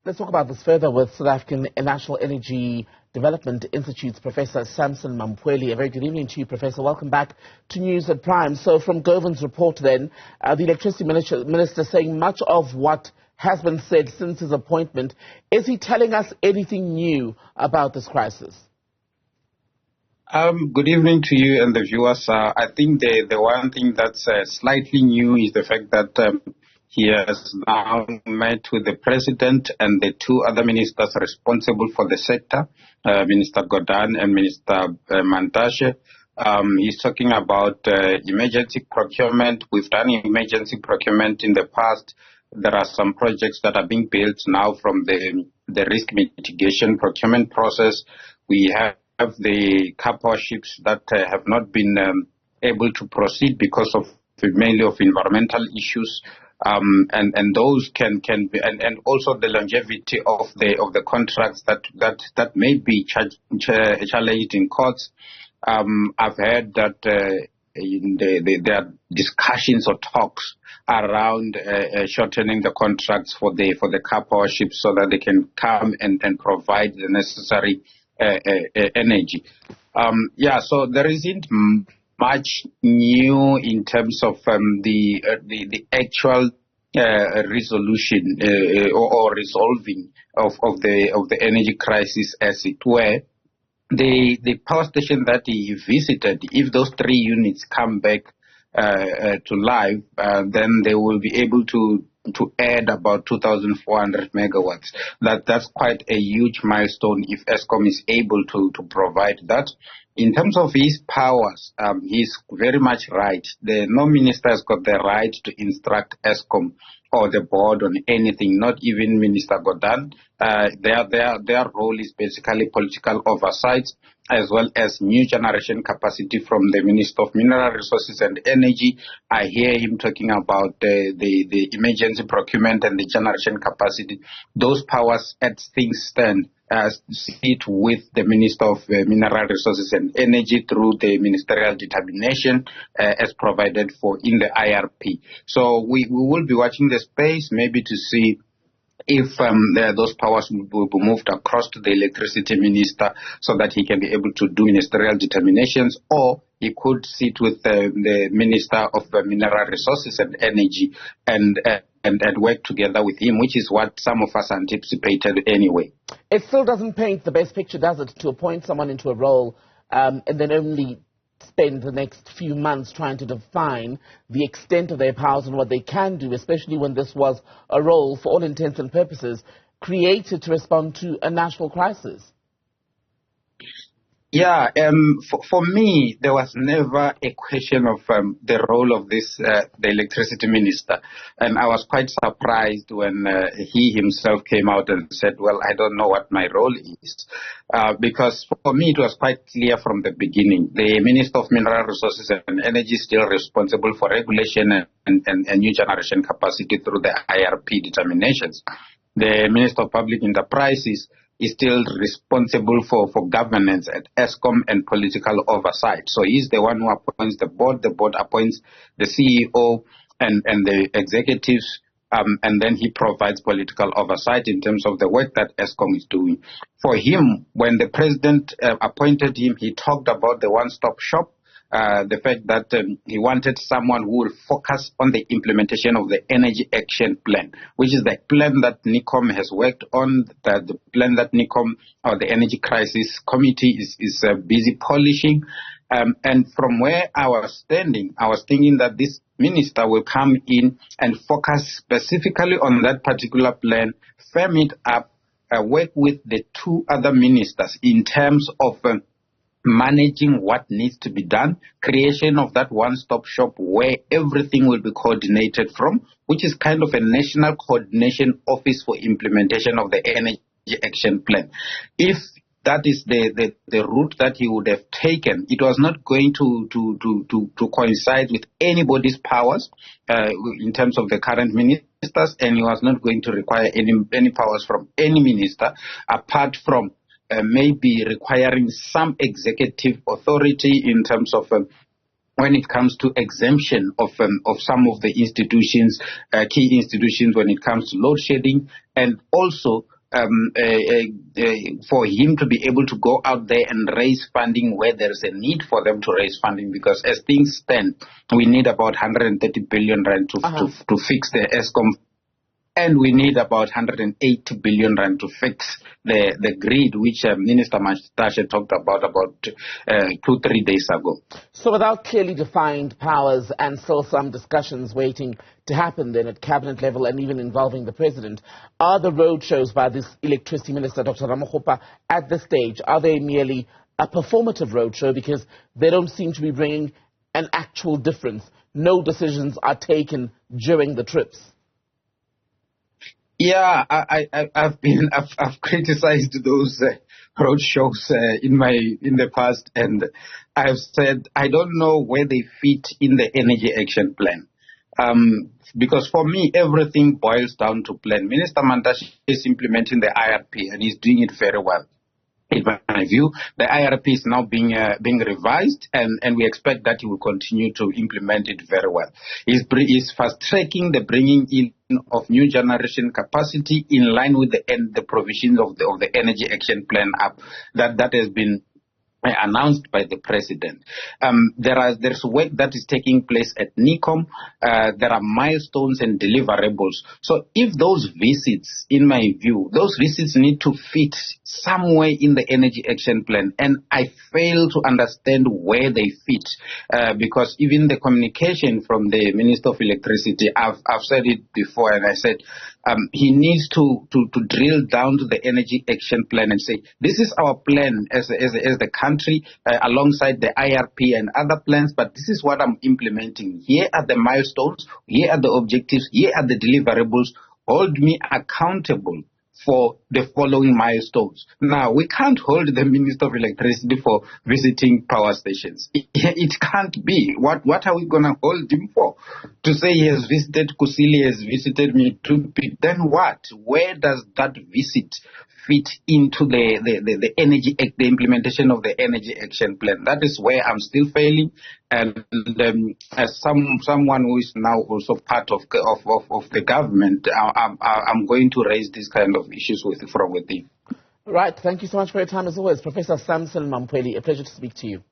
Let's talk about this further with South African National Energy Development Institute's Professor Sampson Mamphweli. A very good evening to you, Professor. Welcome back to News at Prime. So from Govan's report then, the electricity minister saying much of what has been said since his appointment. Is he telling us anything new about this crisis? Good evening to you and the viewers. I think the one thing that's slightly new is the fact that he has now met with the president and the two other ministers responsible for the sector, Minister Godhan and Minister Mantashe. He's talking about emergency procurement. We've done emergency procurement in the past. There are some projects that are being built now from the risk mitigation procurement process. We have the car power ships that have not been able to proceed because of mainly of environmental issues. And those can be, and also the longevity of the contracts that may be challenged in courts. I've heard that there are discussions or talks around shortening the contracts for the car power ships so that they can come and provide the necessary energy. So there isn't much new in terms of the actual resolution or resolving of the energy crisis, as it were. The power station that he visited, if those 3 units come back to life, then they will be able to add about 2,400 megawatts. That's quite a huge milestone if Eskom is able to provide that. In terms of his powers, he's very much right. No minister has got the right to instruct Eskom or the board on anything, not even Minister Godhan. Their role is basically political oversight, as well as new generation capacity from the Minister of Mineral Resources and Energy. I hear him talking about the emergency procurement and the generation capacity. Those powers, as things stand, sit with the Minister of Mineral Resources and Energy through the ministerial determination as provided for in the IRP. So we will be watching the space maybe to see if those powers will be moved across to the electricity minister so that he can be able to do ministerial determinations, or he could sit with the Minister of Mineral Resources and Energy and work together with him, which is what some of us anticipated anyway. It still doesn't paint the best picture, does it, to appoint someone into a role and then only spend the next few months trying to define the extent of their powers and what they can do, especially when this was a role, for all intents and purposes, created to respond to a national crisis? Yeah, for me, there was never a question of the role of the electricity minister. And I was quite surprised when he himself came out and said, well, I don't know what my role is. Because for me, it was quite clear from the beginning. The Minister of Mineral Resources and Energy is still responsible for regulation and new generation capacity through the IRP determinations. The Minister of Public Enterprises is still responsible for governance at Eskom and political oversight. So he's the one who appoints the board appoints the CEO and the executives, and then he provides political oversight in terms of the work that Eskom is doing. For him, when the president appointed him, he talked about the one-stop shop, the fact that he wanted someone who will focus on the implementation of the Energy Action Plan, which is the plan that NICOM has worked on, the plan that NICOM, or the Energy Crisis Committee, is busy polishing. And from where I was standing, I was thinking that this minister will come in and focus specifically on that particular plan, firm it up, work with the two other ministers in terms of managing what needs to be done, creation of that one-stop shop where everything will be coordinated from, which is kind of a national coordination office for implementation of the Energy Action Plan. If that is the route that he would have taken, it was not going to coincide with anybody's powers in terms of the current ministers, and he was not going to require any powers from any minister apart from maybe requiring some executive authority in terms of when it comes to exemption of some of the institutions, key institutions, when it comes to load shedding, and also for him to be able to go out there and raise funding where there's a need for them to raise funding, because as things stand, we need about 130 billion rand to fix the ESCOM. And we need about 180 billion rand to fix the grid, which Minister Mantashe talked about 2-3 days ago. So without clearly defined powers and still some discussions waiting to happen then at cabinet level and even involving the president, are the roadshows by this electricity minister, Dr. Ramokgopa, at this stage, are they merely a performative roadshow because they don't seem to be bringing an actual difference? No decisions are taken during the trips. Yeah, I've criticized those road shows in the past, and I've said I don't know where they fit in the energy action plan. Because for me, everything boils down to plan. Minister Mantashe is implementing the IRP, and he's doing it very well. In my view, the IRP is now being revised, and we expect that he will continue to implement it very well. He's fast-tracking the bringing in of new generation capacity in line with the provisions of the Energy Action Plan that has been announced by the president. There's work that is taking place at NECOM. There are milestones and deliverables. So if those visits, in my view, those visits need to fit somewhere in the Energy Action Plan, and I fail to understand where they fit, because even the communication from the Minister of Electricity, I've said it before, and I said he needs to drill down to the Energy Action Plan and say, this is our plan as the country, alongside the IRP and other plans, but this is what I'm implementing. Here are the milestones, here are the objectives, here are the deliverables. Hold me accountable for the following milestones. Now, we can't hold the Minister of Electricity for visiting power stations. It can't be. What are we going to hold him for? To say he has visited Kusile, has visited Mitupi, then what? Where does that visit fit into the implementation of the Energy Action Plan? That is where I'm still failing. And as someone who is now also part of the government, I'm going to raise these kind of issues from within. Right. Thank you so much for your time as always. Professor Sampson Mamphweli, a pleasure to speak to you.